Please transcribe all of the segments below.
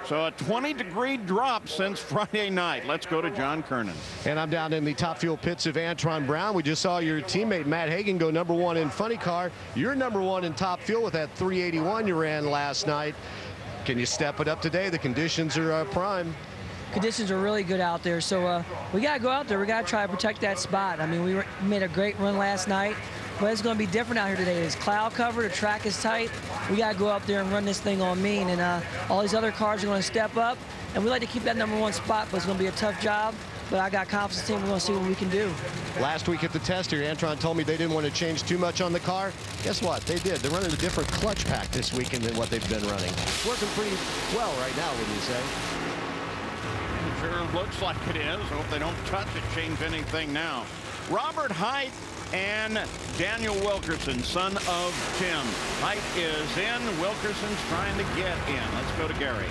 So a 20-degree drop since Friday night. Let's go to John Kernan. And I'm down in the Top Fuel pits of Antron Brown. We just saw your teammate Matt Hagan go #1 in funny car. You're #1 in Top Fuel with that 381 you ran last night. Can you step it up today? The conditions are prime. Conditions are really good out there, so we got to go out there. We got to try to protect that spot. I mean, we made a great run last night, but it's going to be different out here today. It's cloud cover, the track is tight. We got to go out there and run this thing on mean, and all these other cars are going to step up, and we like to keep that #1 spot, but it's going to be a tough job. But I got confidence in the team. We're going to see what we can do. Last week at the test here, Antron told me they didn't want to change too much on the car. Guess what? They did. They're running a different clutch pack this weekend than what they've been running. It's working pretty well right now, wouldn't you say? Sure looks like it is. Hope they don't touch it, change anything now. Robert Hight and Daniel Wilkerson, son of Tim. Hight is in. Wilkerson's trying to get in. Let's go to Gary.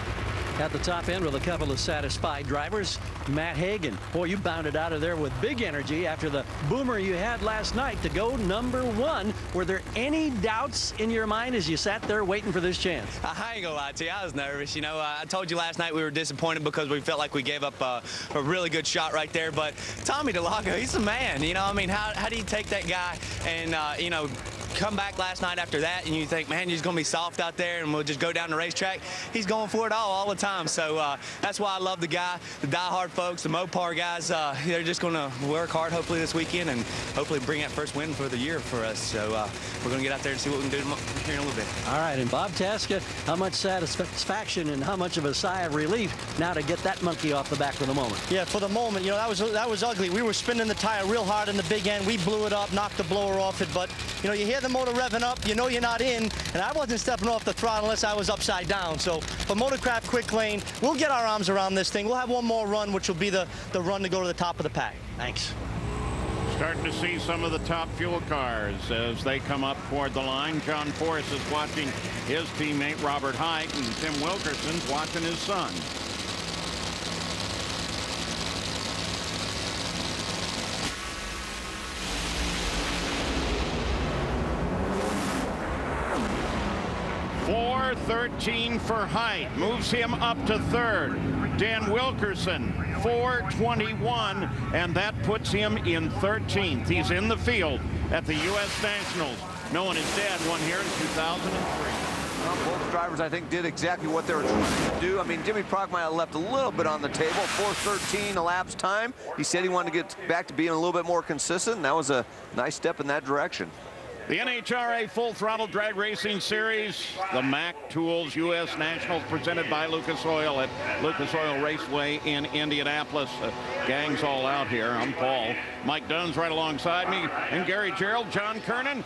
At the top end with a couple of satisfied drivers. Matt Hagan, boy, you bounded out of there with big energy after the boomer you had last night to go #1. Were there any doubts in your mind as you sat there waiting for this chance? I ain't gonna lie to you, I was nervous. You know, I told you last night we were disappointed because we felt like we gave up a really good shot right there. But Tommy DeLago, he's a man. You know, I mean, how do you take that guy and, you know, come back last night after that and you think, man, he's going to be soft out there and we'll just go down the racetrack? He's going for it all the time. So that's why I love the guy. The diehard folks, the Mopar guys, they're just going to work hard hopefully this weekend and hopefully bring that first win for the year for us. So we're going to get out there and see what we can do here in a little bit. All right, and Bob Tasca, how much satisfaction and how much of a sigh of relief now to get that monkey off the back for the moment? Yeah, for the moment, you know, that was ugly. We were spinning the tire real hard in the big end. We blew it up, knocked the blower off it, but you know, you hear the motor revving up, you know you're not in, and I wasn't stepping off the throttle unless I was upside down. So for Motorcraft Quick Lane, we'll get our arms around this thing. We'll have one more run, which will be the run to go to the top of the pack. Thanks. Starting to see some of the Top Fuel cars as they come up toward the line. John Force is watching his teammate Robert Hight, and Tim Wilkerson's watching his son. .413 for Hight, moves him up to 3rd. Dan Wilkerson, 421, and that puts him in 13th. He's in the field at the U.S. Nationals, knowing his dad won here in 2003. Well, both drivers, I think, did exactly what they were trying to do. I mean, Jimmy Prock might have left a little bit on the table. 4:13 elapsed time. He said he wanted to get back to being a little bit more consistent, and that was a nice step in that direction. The NHRA Full Throttle Drag Racing Series, the Mac Tools U.S. Nationals presented by Lucas Oil at Lucas Oil Raceway in Indianapolis. Gang's all out here. I'm Paul. Mike Dunn's right alongside me, and Gary Gerald, John Kernan.